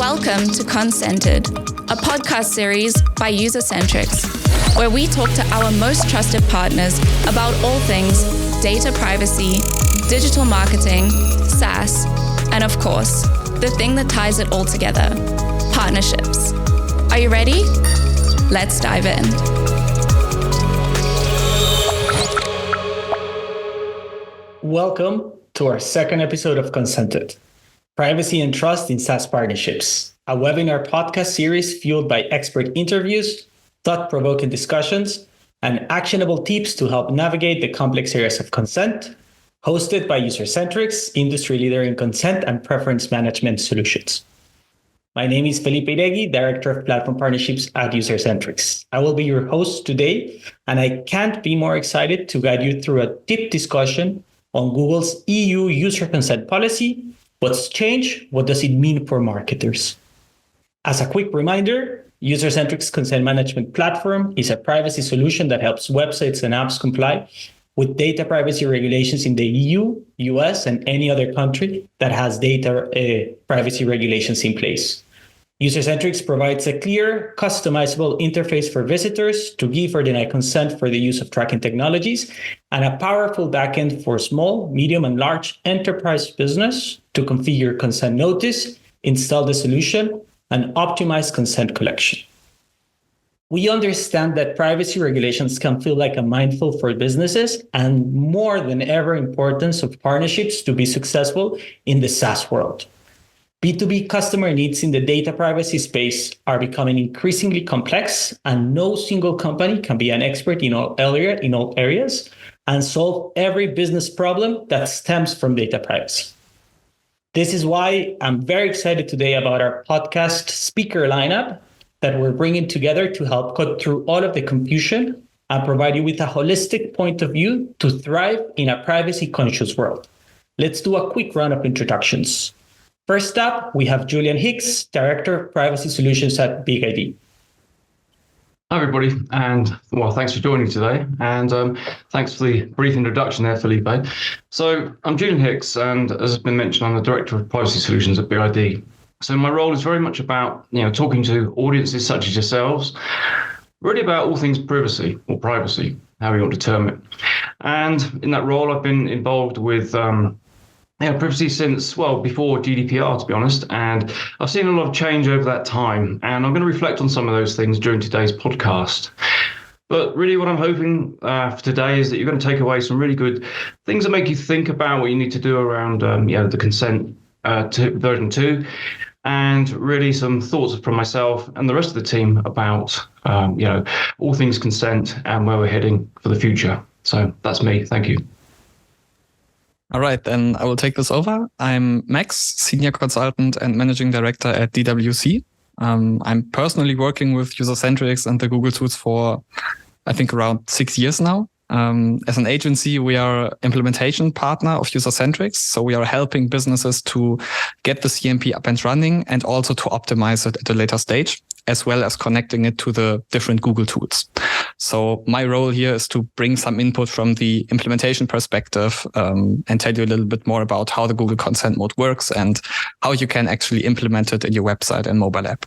Welcome to Consented, a podcast series by Usercentrics, where we talk to our most trusted partners about all things data privacy, digital marketing, SaaS, and of course, the thing that ties it all together, partnerships. Are you ready? Let's dive in. Welcome to our second episode of Consented, Privacy and Trust in SaaS Partnerships, a webinar podcast series fueled by expert interviews, thought-provoking discussions, and actionable tips to help navigate the complex areas of consent, hosted by Usercentrics, industry leader in consent and preference management solutions. My name is Felipe Iregui, Director of Platform Partnerships at Usercentrics. I will be your host today, and I can't be more excited to guide you through a deep discussion on Google's EU user consent policy. What's changed? What does it mean for marketers? As a quick reminder, Usercentrics Consent Management Platform is a privacy solution that helps websites and apps comply with data privacy regulations in the EU, US, and any other country that has data privacy regulations in place. Usercentrics provides a clear, customizable interface for visitors to give or deny consent for the use of tracking technologies, and a powerful backend for small, medium, and large enterprise business to configure consent notice, install the solution, and optimize consent collection. We understand that privacy regulations can feel like a minefield for businesses, and more than ever, importance of partnerships to be successful in the SaaS world. B2B customer needs in the data privacy space are becoming increasingly complex, and no single company can be an expert in all areas and solve every business problem that stems from data privacy. This is why I'm very excited today about our podcast speaker lineup that we're bringing together to help cut through all of the confusion and provide you with a holistic point of view to thrive in a privacy-conscious world. Let's do a quick round of introductions. First up, we have Julian Hicks, Director of Privacy Solutions at Big ID. Hi, everybody, and thanks for joining today, and thanks for the brief introduction there, Felipe. So I'm Julian Hicks, and as has been mentioned, I'm the Director of Privacy Solutions at Big ID. So my role is very much about talking to audiences such as yourselves, really about all things privacy or privacy, how you want to term it. And in that role, I've been involved with privacy since, before GDPR, to be honest, and I've seen a lot of change over that time, and I'm going to reflect on some of those things during today's podcast. But really what I'm hoping for today is that you're going to take away some really good things that make you think about what you need to do around the consent to version 2, and really some thoughts from myself and the rest of the team about all things consent and where we're heading for the future. So that's me. Thank you. All right, then I will take this over. I'm Max, Senior Consultant and Managing Director at DWC. I'm personally working with Usercentrics and the Google tools for, I think, around 6 years now. As an agency, we are implementation partner of Usercentrics. So we are helping businesses to get the CMP up and running and also to optimize it at a later stage, as well as connecting it to the different Google tools. So my role here is to bring some input from the implementation perspective and tell you a little bit more about how the Google Consent Mode works and how you can actually implement it in your website and mobile app.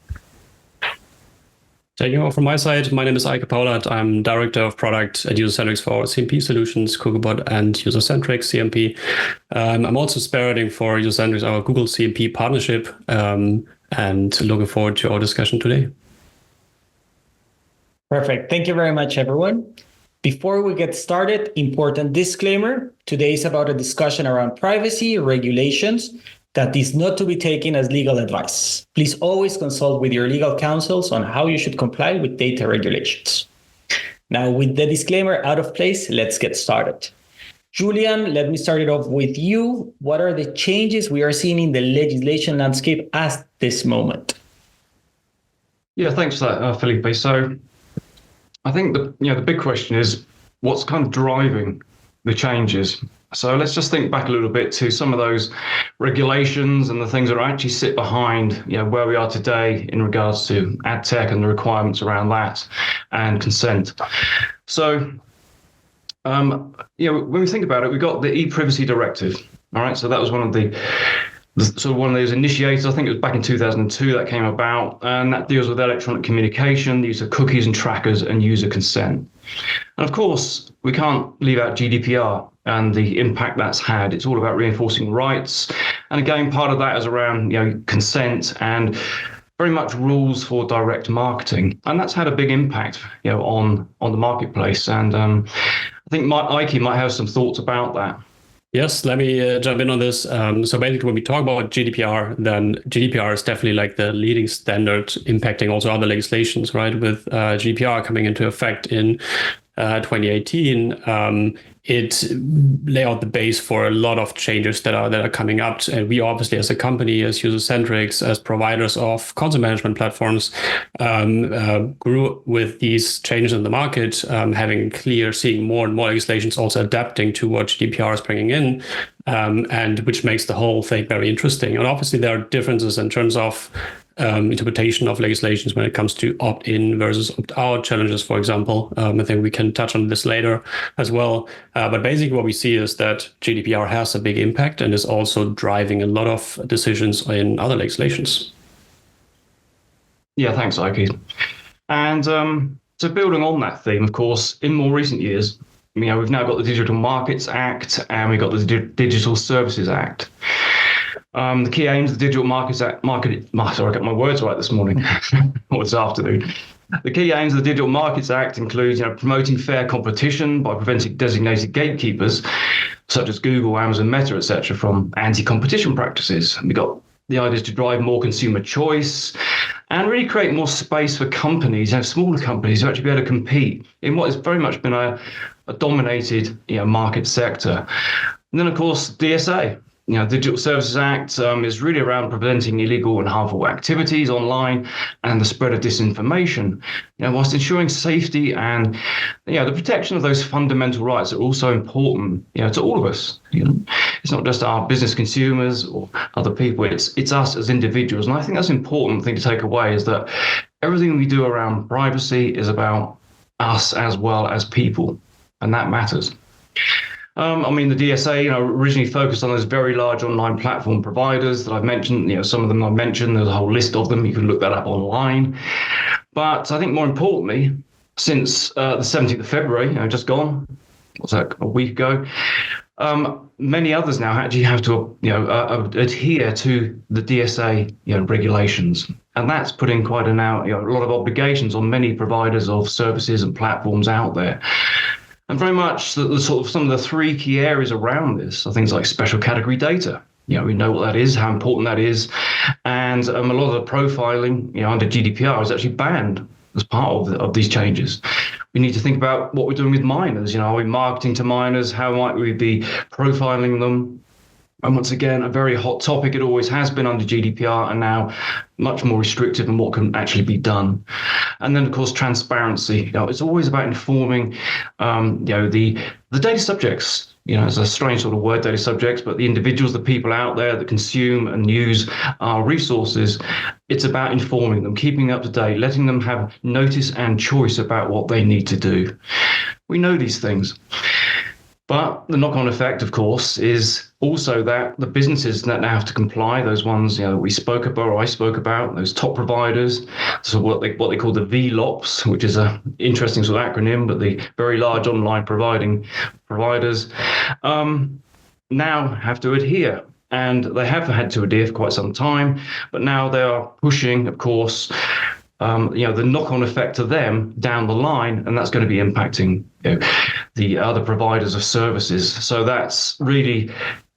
Taking over from my side, my name is Eike Paulat. I'm Director of Product at Usercentrics for our CMP solutions, Cookiebot and Usercentrics CMP. I'm also spearheading for Usercentrics, our Google CMP partnership, and looking forward to our discussion today. Perfect. Thank you very much, everyone. Before we get started, important disclaimer. Today is about a discussion around privacy regulations that is not to be taken as legal advice. Please always consult with your legal counsels on how you should comply with data regulations. Now, with the disclaimer out of place, let's get started. Julian, let me start it off with you. What are the changes we are seeing in the legislation landscape at this moment? Yeah, thanks for that, Felipe. So I think the big question is what's kind of driving the changes. So let's just think back a little bit to some of those regulations and the things that actually sit behind where we are today in regards to ad tech and the requirements around that and consent. So when we think about it, we got the e-privacy directive. All right, so that was one of the sort of one of those initiators. I think it was back in 2002 that came about, and that deals with electronic communication, the use of cookies and trackers, and user consent. And of course, we can't leave out GDPR and the impact that's had. It's all about reinforcing rights. And again, part of that is around consent and very much rules for direct marketing. And that's had a big impact on the marketplace. And I think Ike might have some thoughts about that. Yes, let me jump in on this. So basically, when we talk about GDPR, then GDPR is definitely like the leading standard impacting also other legislations, right? With GDPR coming into effect in 2018, it lay out the base for a lot of changes that are coming up. And we obviously, as a company, as Usercentrics, as providers of content management platforms, grew with these changes in the market, having clear, seeing more and more legislations also adapting to what GDPR is bringing in, and which makes the whole thing very interesting. And obviously, there are differences in terms of interpretation of legislations when it comes to opt-in versus opt-out challenges, for example. I think we can touch on this later as well. But basically what we see is that GDPR has a big impact and is also driving a lot of decisions in other legislations. Yeah, thanks, Ike. And so building on that theme, of course, in more recent years, we've now got the Digital Markets Act and we've got the Digital Services Act. The key aims of the Digital Markets Act, sorry, I got my words right this morning, or this afternoon. The key aims of the Digital Markets Act include promoting fair competition by preventing designated gatekeepers, such as Google, Amazon, Meta, etc., from anti-competition practices. And we got the idea is to drive more consumer choice and really create more space for companies, smaller companies, to actually be able to compete in what has very much been a dominated market sector. And then, of course, DSA. Digital Services Act is really around preventing illegal and harmful activities online and the spread of disinformation, whilst ensuring safety and the protection of those fundamental rights are also important to all of us. It's not just our business consumers or other people, it's us as individuals. And I think that's an important thing to take away, is that everything we do around privacy is about us as well as people, and that matters. The DSA, originally focused on those very large online platform providers that I've mentioned. Some of them I've mentioned. There's a whole list of them. You can look that up online. But I think more importantly, since the 17th of February, just gone, what's that, a week ago, many others now actually have to adhere to the DSA regulations. And that's putting quite a lot of obligations on many providers of services and platforms out there. And very much the sort of some of the three key areas around this are things like special category data. We know what that is, how important that is. And a lot of the profiling under GDPR is actually banned as part of these changes. We need to think about what we're doing with minors. Are we marketing to minors? How might we be profiling them? And once again, a very hot topic. It always has been under GDPR, and now much more restrictive in what can actually be done. And then, of course, transparency. It's always about informing, the data subjects. It's a strange sort of word, data subjects, but the individuals, the people out there that consume and use our resources. It's about informing them, keeping up to date, letting them have notice and choice about what they need to do. We know these things. But the knock-on effect, of course, is also that the businesses that now have to comply, those ones we spoke about, or I spoke about, those top providers, so what they call the VLOPs, which is an interesting sort of acronym, but the very large online providers now have to adhere. And they have had to adhere for quite some time, but now they are pushing, of course, the knock-on effect to them down the line, and that's going to be impacting the other providers of services. So that's really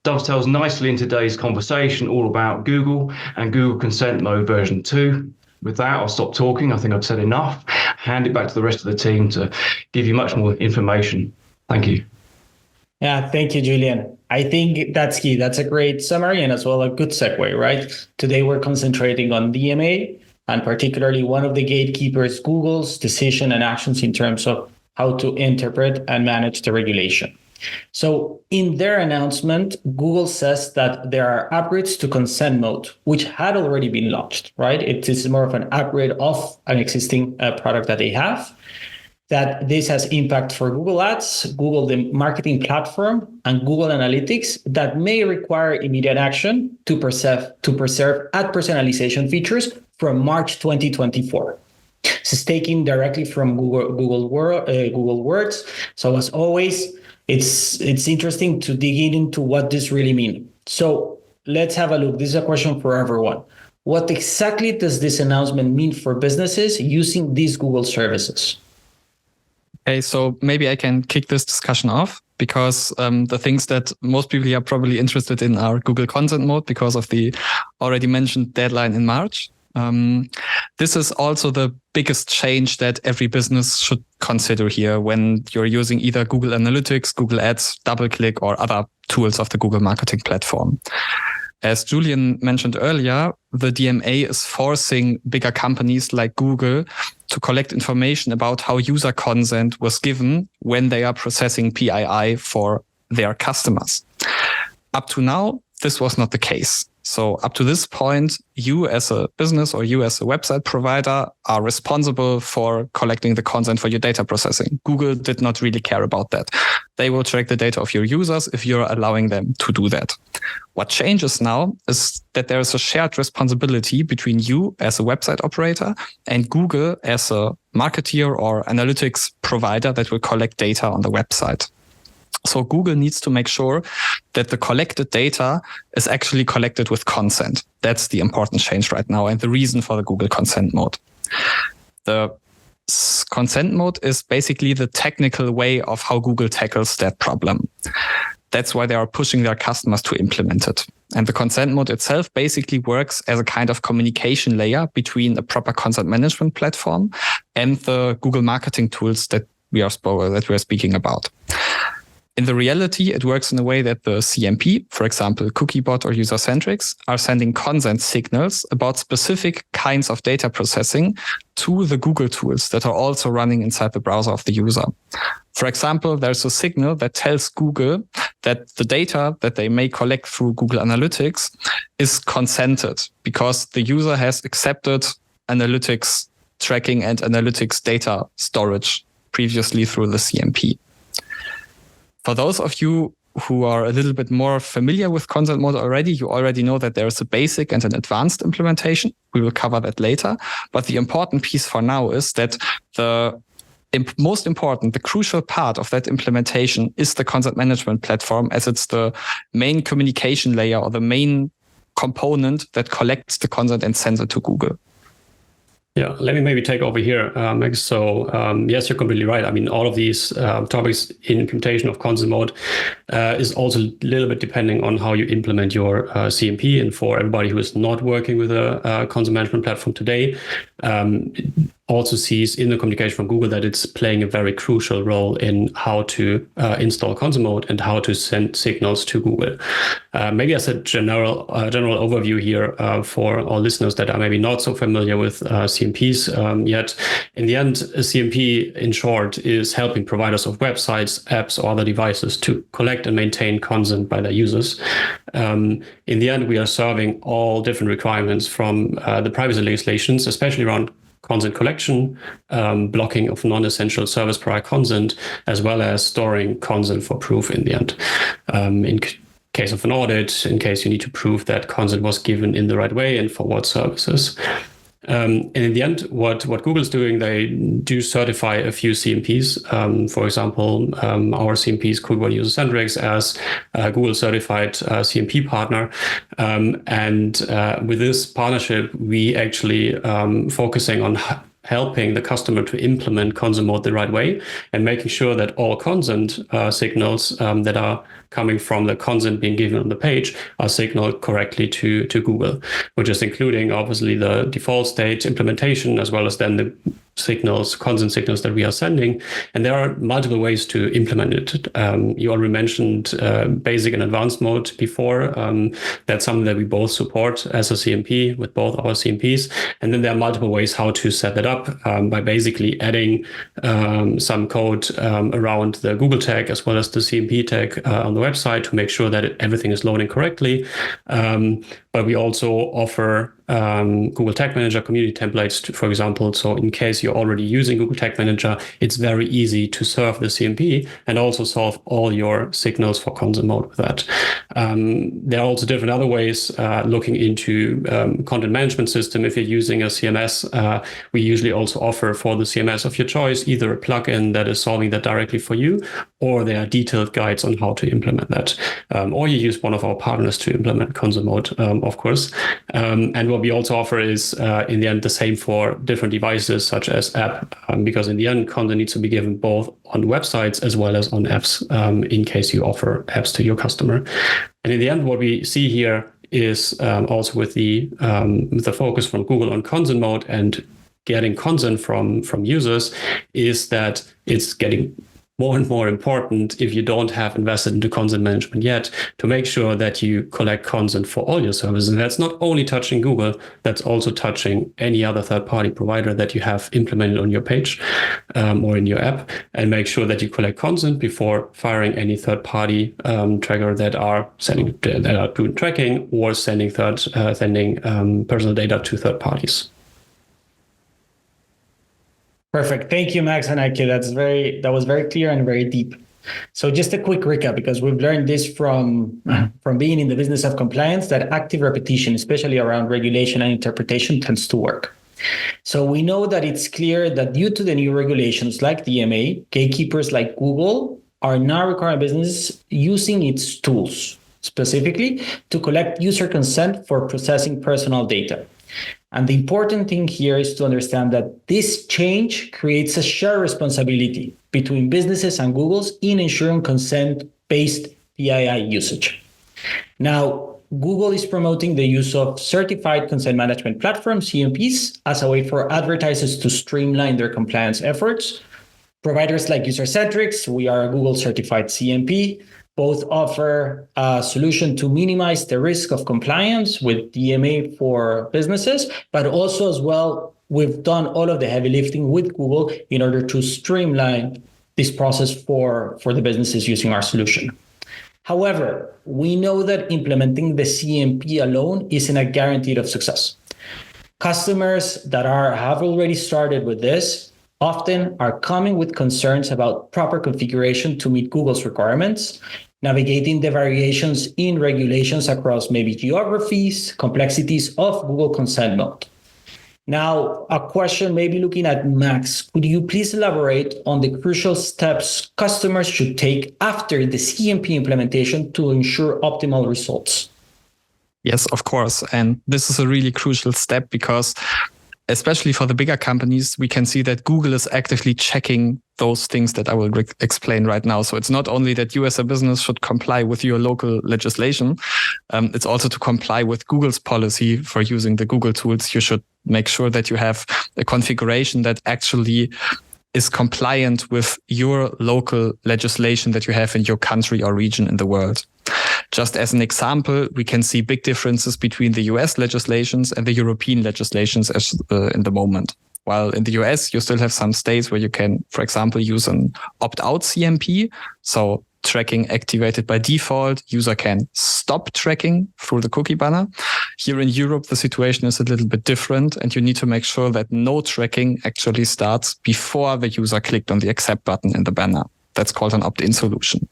dovetails nicely in today's conversation, all about Google and Google Consent Mode version 2. With that, I'll stop talking. I think I've said enough. Hand it back to the rest of the team to give you much more information. Thank you. Yeah, thank you, Julian. I think that's key. That's a great summary and as well a good segue, right? Today, we're concentrating on DMA, and particularly one of the gatekeepers, Google's decision and actions in terms of how to interpret and manage the regulation. So in their announcement, Google says that there are upgrades to consent mode, which had already been launched, right? It is more of an upgrade of an existing product that they have. that this has impact for Google Ads, Google the marketing platform, and Google Analytics that may require immediate action to preserve ad personalization features from March 2024. This is taken directly from Google Words. So as always, it's interesting to dig into what this really means. So let's have a look. This is a question for everyone. What exactly does this announcement mean for businesses using these Google services? Okay, so maybe I can kick this discussion off because the things that most people are probably interested in are Google Consent Mode because of the already mentioned deadline in March. This is also the biggest change that every business should consider here when you're using either Google Analytics, Google Ads, DoubleClick, or other tools of the Google marketing platform. As Julian mentioned earlier, the DMA is forcing bigger companies like Google to collect information about how user consent was given when they are processing PII for their customers. Up to now, this was not the case. So up to this point, you as a business or you as a website provider are responsible for collecting the consent for your data processing. Google did not really care about that. They will track the data of your users if you're allowing them to do that. What changes now is that there is a shared responsibility between you as a website operator and Google as a marketeer or analytics provider that will collect data on the website. So Google needs to make sure that the collected data is actually collected with consent. That's the important change right now and the reason for the Google Consent Mode. The consent mode is basically the technical way of how Google tackles that problem. That's why they are pushing their customers to implement it. And the consent mode itself basically works as a kind of communication layer between a proper consent management platform and the Google marketing tools that we are speaking about. In the reality, it works in a way that the CMP, for example, Cookiebot or Usercentrics, are sending consent signals about specific kinds of data processing to the Google tools that are also running inside the browser of the user. For example, there's a signal that tells Google that the data that they may collect through Google Analytics is consented because the user has accepted analytics tracking and analytics data storage previously through the CMP. For those of you who are a little bit more familiar with consent mode already, you already know that there is a basic and an advanced implementation. We will cover that later. But the important piece for now is that the most important, the crucial part of that implementation is the consent management platform, as it's the main communication layer or the main component that collects the consent and sends it to Google. Yeah, let me maybe take over here, Max. So yes, you're completely right. I mean, all of these topics in implementation of consent mode is also a little bit depending on how you implement your CMP. And for everybody who is not working with a consent management platform today, also sees in the communication from Google that it's playing a very crucial role in how to install consent mode and how to send signals to Google. Maybe as a general overview here for all listeners that are maybe not so familiar with CMPs yet. In the end, a CMP, in short, is helping providers of websites, apps, or other devices to collect and maintain consent by their users. In the end, we are serving all different requirements from the privacy legislations, especially around consent collection, blocking of non-essential service provider consent, as well as storing consent for proof in the end. In case of an audit, in case you need to prove that consent was given in the right way and for what services. And in the end, what Google's doing, they do certify a few CMPs. For example, our CMP is Cookiebot Usercentrics as a Google certified CMP partner. And with this partnership, we actually focusing on helping the customer to implement consent mode the right way and making sure that all consent signals that are coming from the consent being given on the page are signaled correctly to Google, which is including obviously the default state implementation as well as then the consent signals that we are sending. And there are multiple ways to implement it. You already mentioned basic and advanced mode before. That's something that we both support as a CMP with both our CMPs. And then there are multiple ways how to set that up by basically adding some code around the Google tag as well as the CMP tag on the website to make sure that everything is loading correctly. But we also offer Google Tag Manager community templates, for example. So in case you're already using Google Tag Manager, it's very easy to serve the CMP and also solve all your signals for consent mode with that. There are also different other ways looking into content management system. If you're using a CMS, we usually also offer for the CMS of your choice either a plugin that is solving that directly for you, or there are detailed guides on how to implement that. Or you use one of our partners to implement consent mode, of course. And what we also offer is, in the end, the same for different devices such as app, because in the end, content needs to be given both on websites as well as on apps, in case you offer apps to your customer. And in the end, what we see here is also with the focus from Google on consent mode and getting consent from users, is that it's getting more and more important, if you don't have invested into consent management yet, to make sure that you collect consent for all your services. And that's not only touching Google, that's also touching any other third-party provider that you have implemented on your page or in your app, and make sure that you collect consent before firing any third-party tracker that are doing tracking or sending personal data to third parties. Perfect. Thank you, Max and Ike. That was very clear and very deep. So just a quick recap, because we've learned this from being in the business of compliance, that active repetition, especially around regulation and interpretation, tends to work. So we know that it's clear that due to the new regulations like DMA, gatekeepers like Google are now requiring businesses using its tools, specifically to collect user consent for processing personal data. And the important thing here is to understand that this change creates a shared responsibility between businesses and Google's in ensuring consent-based PII usage. Now, Google is promoting the use of certified consent management platforms, CMPs, as a way for advertisers to streamline their compliance efforts. Providers like Usercentrics, we are a Google certified CMP, both offer a solution to minimize the risk of compliance with DMA for businesses, but also as well, we've done all of the heavy lifting with Google in order to streamline this process for the businesses using our solution. However, we know that implementing the CMP alone isn't a guarantee of success. Customers that have already started with this often are coming with concerns about proper configuration to meet Google's requirements, navigating the variations in regulations across maybe geographies, complexities of Google consent mode. Now, a question maybe looking at Max, could you please elaborate on the crucial steps customers should take after the CMP implementation to ensure optimal results? Yes, of course. And this is a really crucial step because especially for the bigger companies, we can see that Google is actively checking those things that I will explain right now. So it's not only that you as a business should comply with your local legislation, it's also to comply with Google's policy for using the Google tools. You should make sure that you have a configuration that actually is compliant with your local legislation that you have in your country or region in the world. Just as an example, we can see big differences between the US legislations and the European legislations in the moment. While in the US, you still have some states where you can, for example, use an opt-out CMP. So tracking activated by default, user can stop tracking through the cookie banner. Here in Europe, the situation is a little bit different, and you need to make sure that no tracking actually starts before the user clicked on the accept button in the banner. That's called an opt-in solution.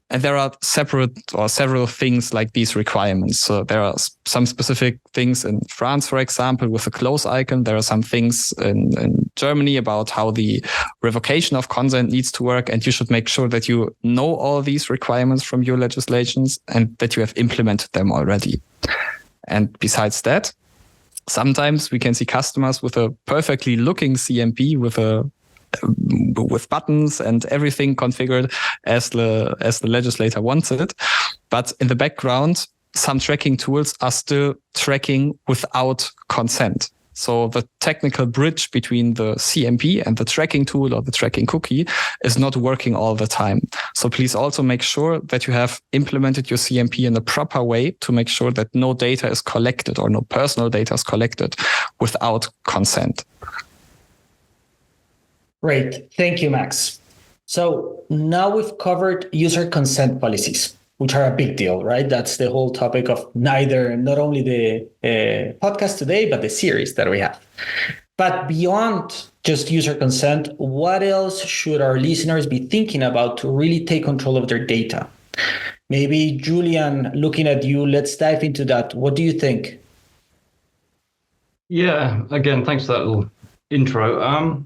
And there are several things like these requirements. So there are some specific things in France, for example, with a close icon. There are some things in Germany about how the revocation of consent needs to work. And you should make sure that you know all these requirements from your legislations and that you have implemented them already. And besides that, sometimes we can see customers with a perfectly looking CMP with buttons and everything configured as the legislator wants it. But in the background, some tracking tools are still tracking without consent. So the technical bridge between the CMP and the tracking tool or the tracking cookie is not working all the time. So please also make sure that you have implemented your CMP in the proper way to make sure that no data is collected or no personal data is collected without consent. Great. Thank you, Max. So now we've covered user consent policies. which are a big deal, right? That's the whole topic of not only the podcast today, but the series that we have. But beyond just user consent, what else should our listeners be thinking about to really take control of their data? Maybe Julian, looking at you, let's dive into that. What do you think? Yeah, again, thanks for that little intro.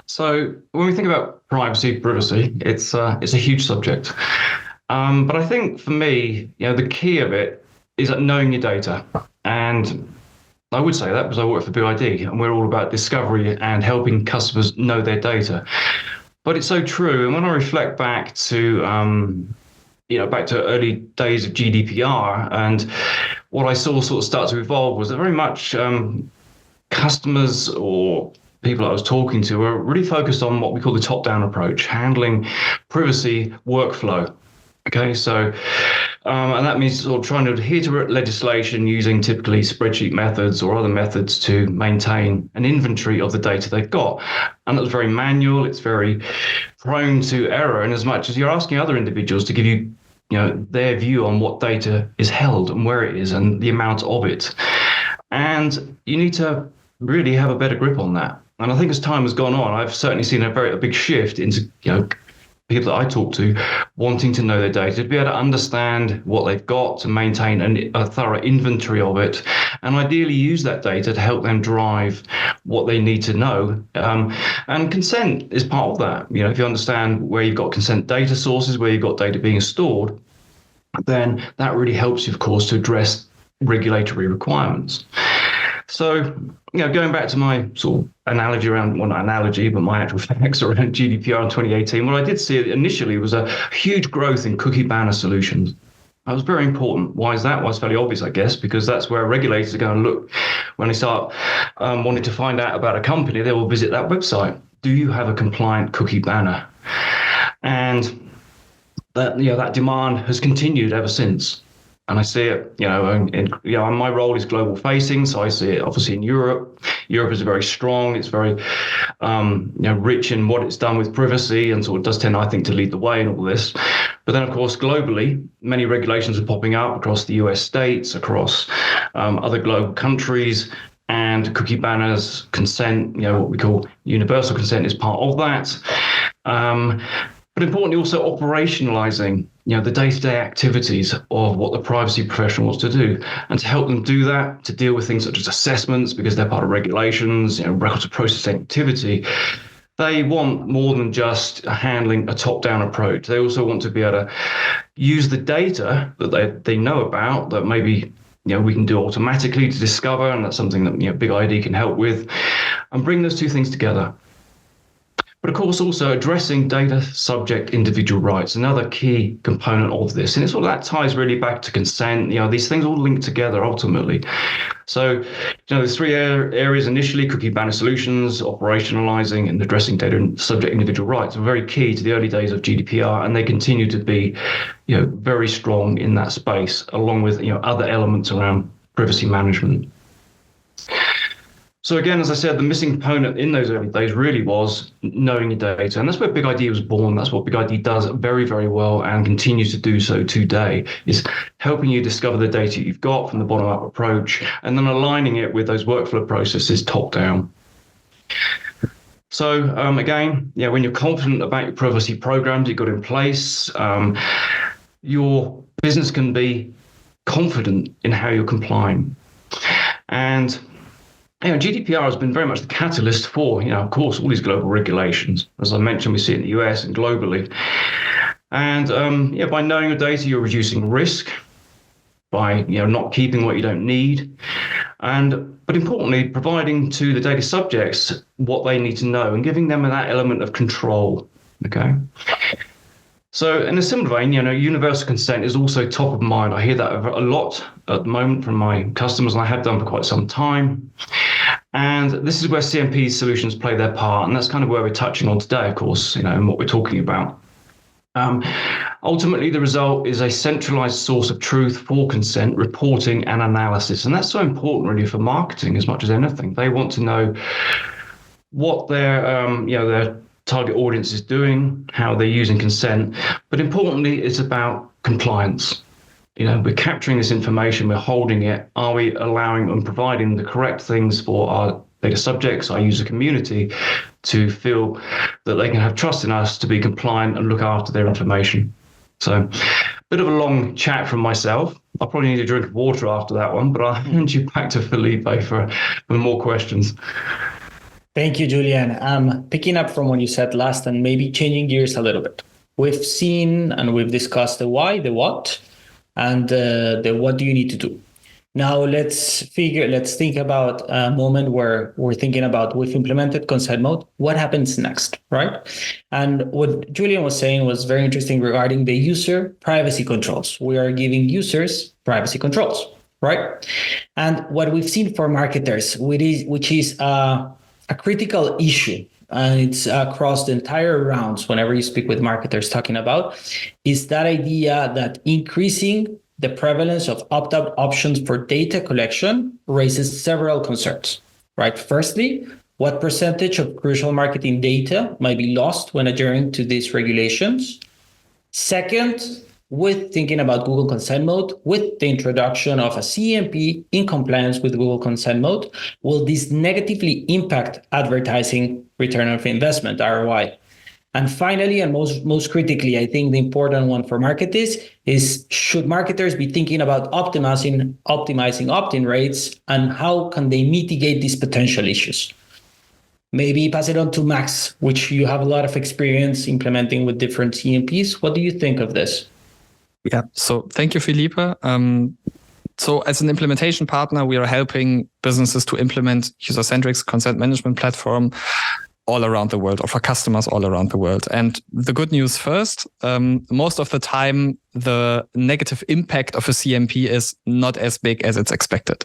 So when we think about privacy, it's a huge subject. But I think for me, the key of it is knowing your data. And I would say that because I work for BID and we're all about discovery and helping customers know their data. But it's so true. And when I reflect back to back to early days of GDPR, and what I saw sort of start to evolve was that very much customers or people I was talking to were really focused on what we call the top-down approach, handling privacy workflow. Okay, so and that means sort of trying to adhere to legislation using typically spreadsheet methods or other methods to maintain an inventory of the data they've got. And that's very manual. It's very prone to error, in as much as you're asking other individuals to give you their view on what data is held and where it is and the amount of it. And you need to really have a better grip on that. And I think as time has gone on, I've certainly seen a big shift into people that I talk to wanting to know their data, to be able to understand what they've got, to maintain a thorough inventory of it, and ideally use that data to help them drive what they need to know. And consent is part of that. If you understand where you've got consent data sources, where you've got data being stored, then that really helps you, of course, to address regulatory requirements. So, going back to my sort of analogy around, well, not analogy, but my actual facts around GDPR in 2018, what I did see initially was a huge growth in cookie banner solutions. That was very important. Why is that? Well, it's fairly obvious, I guess, because that's where regulators are going to look when they start wanting to find out about a company. They will visit that website. Do you have a compliant cookie banner? And that demand has continued ever since. And I see it, my role is global facing, so I see it obviously in Europe. Europe is very strong. It's very, rich in what it's done with privacy, and sort of does tend, I think, to lead the way in all this. But then, of course, globally, many regulations are popping up across the US states, across other global countries, and cookie banners, consent, what we call universal consent, is part of that. But importantly, also operationalizing, the day-to-day activities of what the privacy professional wants to do, and to help them do that, to deal with things such as assessments, because they're part of regulations, records of processing activity. They want more than just handling a top-down approach. They also want to be able to use the data that they know about, that maybe we can do automatically to discover, and that's something that Big ID can help with, and bring those two things together. But of course, also addressing data subject individual rights, another key component of this. And it's all that ties really back to consent. These things all link together ultimately. So, there's three areas initially: cookie banner solutions, operationalizing, and addressing data subject individual rights are very key to the early days of GDPR, and they continue to be, very strong in that space, along with other elements around privacy management. So again, as I said, the missing component in those early days really was knowing your data. And that's where Big ID was born. That's what Big ID does very, very well and continues to do so today, is helping you discover the data you've got from the bottom-up approach, and then aligning it with those workflow processes top-down. So again, when you're confident about your privacy programs you've got in place, your business can be confident in how you're complying. And GDPR has been very much the catalyst for, of course, all these global regulations. As I mentioned, we see it in the US and globally. And by knowing your data, you're reducing risk by not keeping what you don't need, but importantly, providing to the data subjects what they need to know and giving them that element of control. Okay. So in a similar vein, universal consent is also top of mind. I hear that a lot at the moment from my customers, and I have done for quite some time. And this is where CMP solutions play their part. And that's kind of where we're touching on today, of course, and what we're talking about. Ultimately, the result is a centralized source of truth for consent, reporting, and analysis. And that's so important really for marketing as much as anything. They want to know what their target audience is doing, how they're using consent. But importantly, it's about compliance. We're capturing this information, we're holding it. Are we allowing and providing the correct things for our data subjects, our user community, to feel that they can have trust in us to be compliant and look after their information? So, a bit of a long chat from myself. I'll probably need a drink of water after that one, but I'll hand you back to Felipe for more questions. Thank you, Julian. Picking up from what you said last and maybe changing gears a little bit. We've seen and we've discussed the why, the what, and the what do you need to do. Now let's think about a moment where we're thinking about we've implemented consent mode. What happens next, right? And what Julian was saying was very interesting regarding the user privacy controls. We are giving users privacy controls, right? And what we've seen for marketers, which is a critical issue, and it's across the entire rounds whenever you speak with marketers talking about, is that idea that increasing the prevalence of opt-out options for data collection raises several concerns, right? Firstly, what percentage of crucial marketing data might be lost when adhering to these regulations? Second, with thinking about Google Consent Mode, with the introduction of a CMP in compliance with Google Consent Mode, will this negatively impact advertising return of investment, ROI? And finally, and most critically, I think the important one for marketers is, should marketers be thinking about optimizing opt-in rates, and how can they mitigate these potential issues? Maybe pass it on to Max, which you have a lot of experience implementing with different CMPs. What do you think of this? Yeah, so thank you, Felipe. So as an implementation partner, we are helping businesses to implement Usercentrics consent management platform all around the world, or for customers all around the world. And the good news first, most of the time, the negative impact of a CMP is not as big as it's expected.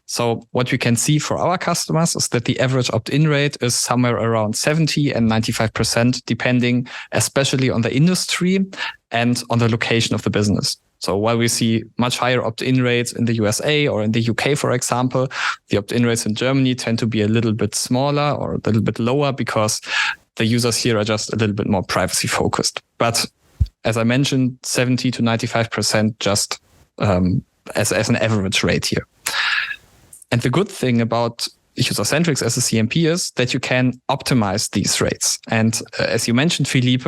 So what we can see for our customers is that the average opt-in rate is somewhere around 70 and 95%, depending especially on the industry and on the location of the business. So while we see much higher opt-in rates in the USA or in the UK, for example, the opt-in rates in Germany tend to be a little bit smaller or a little bit lower because the users here are just a little bit more privacy focused. But as I mentioned, 70 to 95% just as an average rate here. And the good thing about Usercentrics as a CMP is that you can optimize these rates. And as you mentioned, Felipe,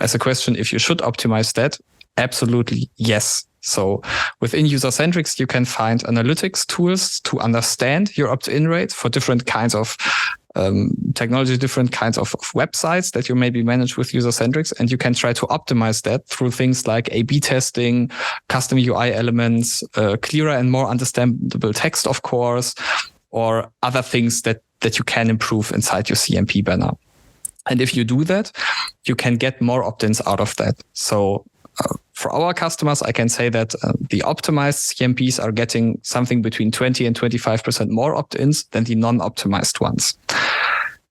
as a question, if you should optimize that, absolutely yes. So within Usercentrics, you can find analytics tools to understand your opt-in rate for different kinds of technology, different kinds of websites that you maybe manage with Usercentrics. And you can try to optimize that through things like A/B testing, custom UI elements, clearer and more understandable text, of course, or other things that you can improve inside your CMP banner. And if you do that, you can get more opt-ins out of that. So for our customers, I can say that the optimized CMPs are getting something between 20 and 25% more opt-ins than the non-optimized ones.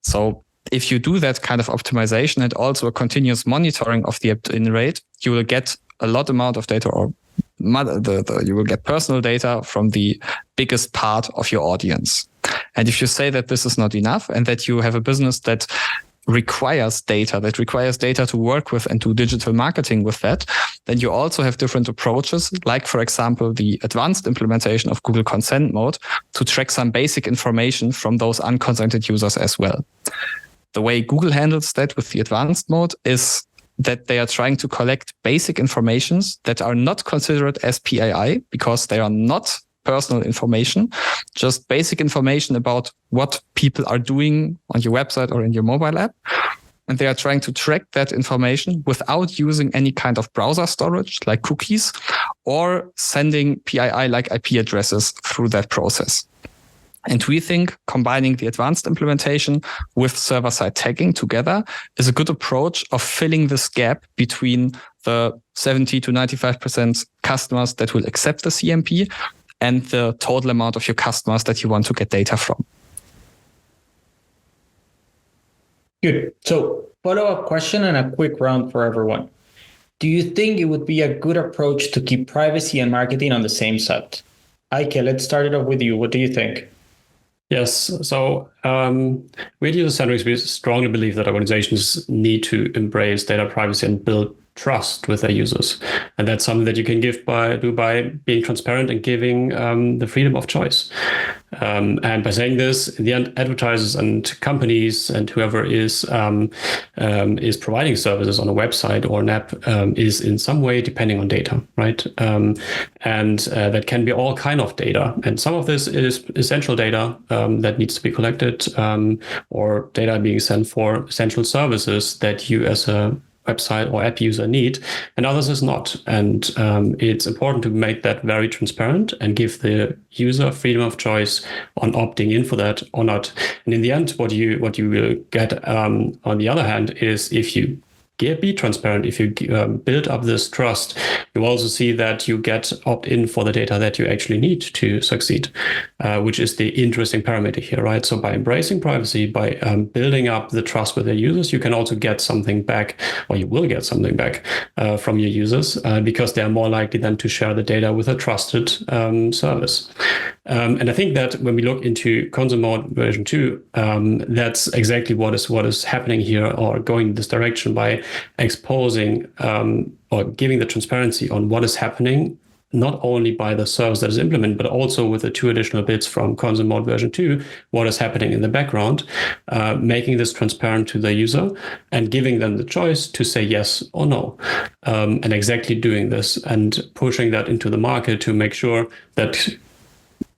So if you do that kind of optimization and also a continuous monitoring of the opt-in rate, you will get a lot amount of data, or you will get personal data from the biggest part of your audience. And if you say that this is not enough and that you have a business that requires data to work with and do digital marketing with that, then you also have different approaches, like, for example, the advanced implementation of Google Consent Mode to track some basic information from those unconsented users as well. The way Google handles that with the advanced mode is that they are trying to collect basic informations that are not considered as PII because they are not personal information, just basic information about what people are doing on your website or in your mobile app. And they are trying to track that information without using any kind of browser storage like cookies or sending PII like IP addresses through that process. And we think combining the advanced implementation with server-side tagging together is a good approach of filling this gap between the 70 to 95% customers that will accept the CMP and the total amount of your customers that you want to get data from. Good. So follow-up question and a quick round for everyone. Do you think it would be a good approach to keep privacy and marketing on the same site? Eike, let's start it off with you. What do you think? Yes. So with Usercentrics, we strongly believe that organizations need to embrace data privacy and build trust with their users. And that's something that you can do by being transparent and giving the freedom of choice. And by saying this, in the end, advertisers and companies and whoever is providing services on a website or an app is in some way depending on data, right? And that can be all kind of data. And some of this is essential data that needs to be collected, or data being sent for essential services that you as a website or app user need, and others is not. And it's important to make that very transparent and give the user freedom of choice on opting in for that or not. And in the end, what you will get on the other hand is, if you be transparent, if you build up this trust, you also see that you get opt-in for the data that you actually need to succeed, which is the interesting parameter here, right? So by embracing privacy, by building up the trust with the users, you can also get something back, or you will get something back from your users, because they're more likely then to share the data with a trusted service. And I think that when we look into consent mode version 2, that's exactly what is happening here, or going in this direction, by exposing or giving the transparency on what is happening, not only by the service that is implemented, but also with the 2 additional bits from consent mode version 2, what is happening in the background, making this transparent to the user and giving them the choice to say yes or no. And exactly doing this and pushing that into the market to make sure that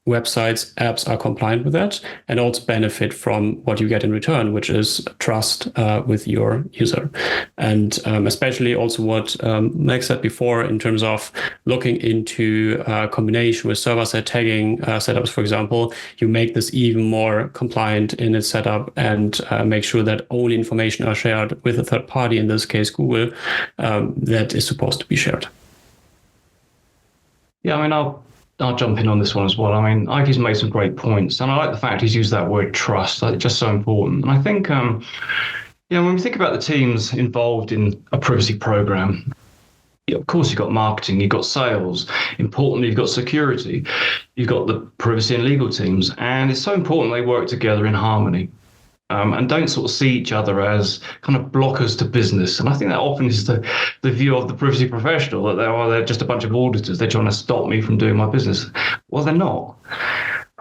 websites, apps are compliant with that, and also benefit from what you get in return, which is trust with your user. And especially also what Max said before in terms of looking into combination with server-side tagging setups, for example, you make this even more compliant in its setup and make sure that only information are shared with a third party, in this case, Google, that is supposed to be shared. Yeah, I mean, I'll jump in on this one as well. I mean, Ike's made some great points, and I like the fact he's used that word trust. It's just so important. And I think, when we think about the teams involved in a privacy program, of course, you've got marketing, you've got sales. Importantly, you've got security, you've got the privacy and legal teams. And it's so important they work together in harmony. And don't sort of see each other as kind of blockers to business. And I think that often is the view of the privacy professional, that they're just a bunch of auditors. They're trying to stop me from doing my business. Well, they're not.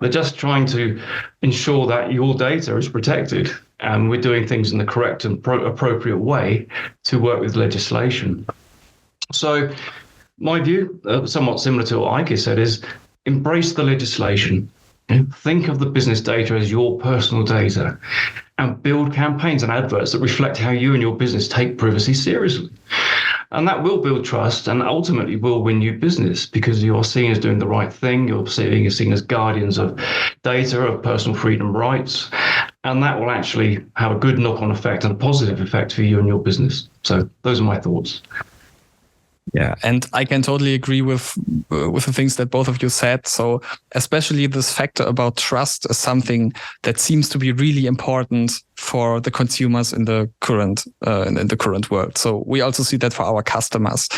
They're just trying to ensure that your data is protected and we're doing things in the correct and appropriate way to work with legislation. So my view, somewhat similar to what Ike said, is embrace the legislation. Think of the business data as your personal data and build campaigns and adverts that reflect how you and your business take privacy seriously. And that will build trust and ultimately will win you business, because you're seen as doing the right thing. You're seen as guardians of data, of personal freedom rights. And that will actually have a good knock-on effect and a positive effect for you and your business. So those are my thoughts. Yeah, and I can totally agree with the things that both of you said. So especially this factor about trust is something that seems to be really important for the consumers in the current world. So we also see that for our customers.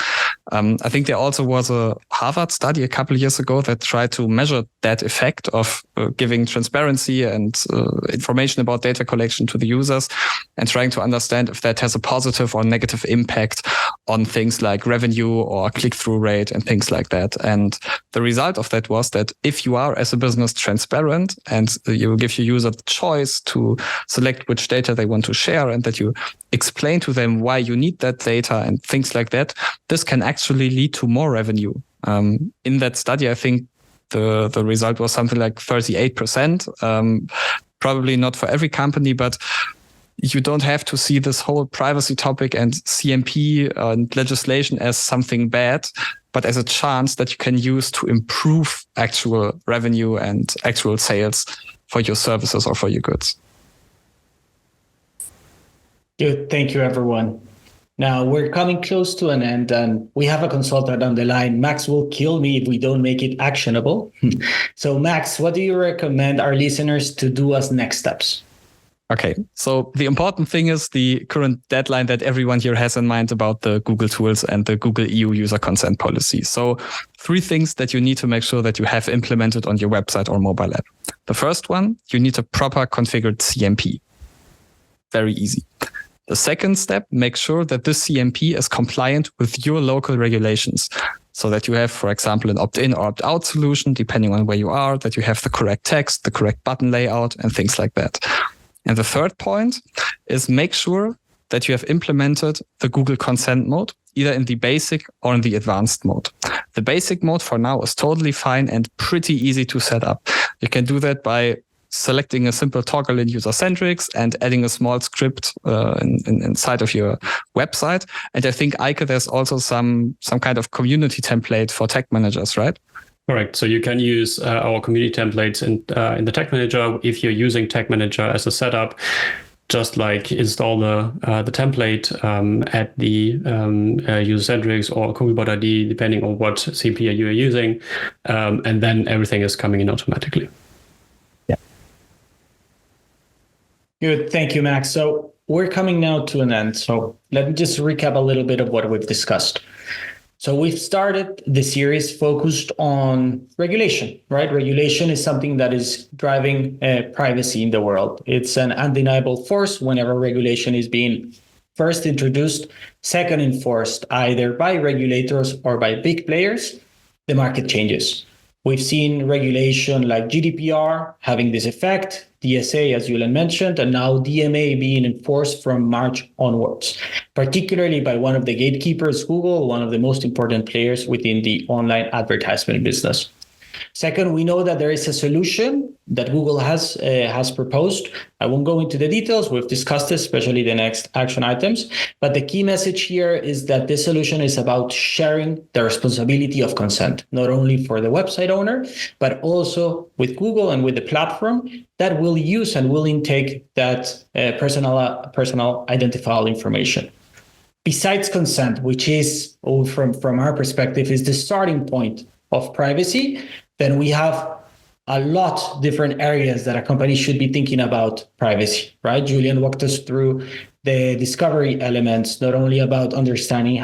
I think there also was a Harvard study a couple of years ago that tried to measure that effect of giving transparency and information about data collection to the users, and trying to understand if that has a positive or negative impact on things like revenue or click-through rate and things like that. And the result of that was that if you are, as a business, transparent and you give your user the choice to select which data they want to share, and that you explain to them why you need that data and things like that, this can actually lead to more revenue. In that study, I think the result was something like 38%. Probably not for every company, but you don't have to see this whole privacy topic and CMP and legislation as something bad, but as a chance that you can use to improve actual revenue and actual sales for your services or for your goods. Good. Thank you, everyone. Now we're coming close to an end, and we have a consultant on the line. Max will kill me if we don't make it actionable. So Max, what do you recommend our listeners to do as next steps? Okay, so the important thing is the current deadline that everyone here has in mind about the Google tools and the Google EU user consent policy. So 3 things that you need to make sure that you have implemented on your website or mobile app. The first one, you need a proper configured CMP. Very easy. The second step, make sure that this CMP is compliant with your local regulations. So that you have, for example, an opt-in or opt-out solution, depending on where you are, that you have the correct text, the correct button layout, and things like that. And the third point is make sure that you have implemented the Google consent mode, either in the basic or in the advanced mode. The basic mode for now is totally fine and pretty easy to set up. You can do that by selecting a simple toggle in Usercentrics and adding a small script inside of your website. And I think, Eike, there's also some kind of community template for tag managers, right? Correct. So you can use our community templates in the Tag Manager. If you're using Tag Manager as a setup, just like install the template at the Usercentrics or Googlebot ID, depending on what CMP you are using, and then everything is coming in automatically. Good. Thank you, Max. So we're coming now to an end. So let me just recap a little bit of what we've discussed. So we've started the series focused on regulation, right? Regulation is something that is driving privacy in the world. It's an undeniable force whenever regulation is being first introduced, second enforced, either by regulators or by big players, the market changes. We've seen regulation like GDPR having this effect, DSA, as Julian mentioned, and now DMA being enforced from March onwards, particularly by one of the gatekeepers, Google, one of the most important players within the online advertisement business. Second, we know that there is a solution that Google has proposed. I won't go into the details. We've discussed this, especially the next action items. But the key message here is that this solution is about sharing the responsibility of consent, not only for the website owner, but also with Google and with the platform that will use and will intake that personal identifiable information. Besides consent, which is, from our perspective, is the starting point of privacy, then we have a lot different areas that a company should be thinking about privacy, right? Julian walked us through the discovery elements, not only about understanding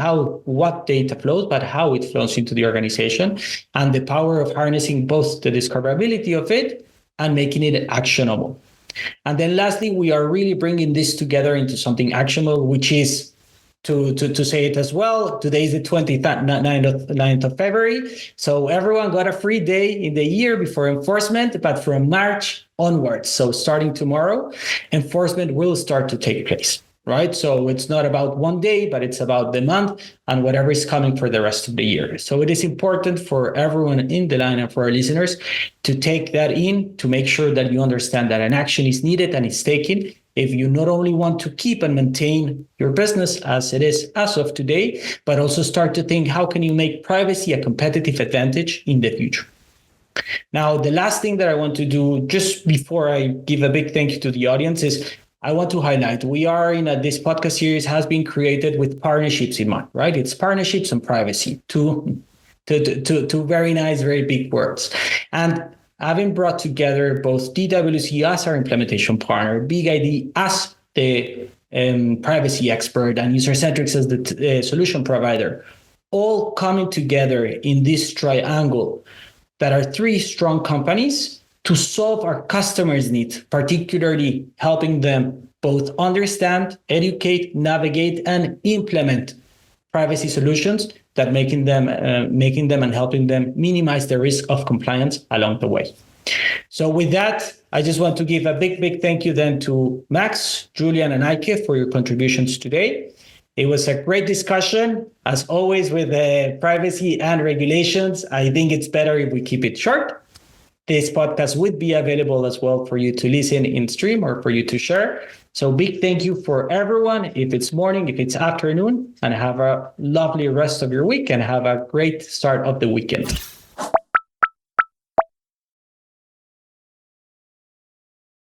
what data flows, but how it flows into the organization, and the power of harnessing both the discoverability of it and making it actionable. And then lastly, we are really bringing this together into something actionable, which is to say it as well. Today is the 9th of February. So everyone got a free day in the year before enforcement, but from March onwards, so starting tomorrow, enforcement will start to take place, right? So it's not about one day, but it's about the month and whatever is coming for the rest of the year. So it is important for everyone in the line and for our listeners to take that in, to make sure that you understand that an action is needed and it's taken. If you not only want to keep and maintain your business as it is as of today, but also start to think, how can you make privacy a competitive advantage in the future? Now, the last thing that I want to do just before I give a big thank you to the audience is I want to highlight we are this podcast series has been created with partnerships in mind, right? It's partnerships and privacy, two very nice, very big words. And having brought together both DWC as our implementation partner, Big ID as the privacy expert, and Usercentrics as the solution provider, all coming together in this triangle that are three strong companies to solve our customers' needs, particularly helping them both understand, educate, navigate, and implement privacy solutions that making them and helping them minimize the risk of compliance along the way. So with that, I just want to give a big thank you then to Max, Julian, and Eike for your contributions today. It was a great discussion. As always with privacy and regulations, I think it's better if we keep it short. This podcast would be available as well for you to listen in stream or for you to share. So big thank you for everyone, if it's morning, if it's afternoon, and have a lovely rest of your week and have a great start of the weekend.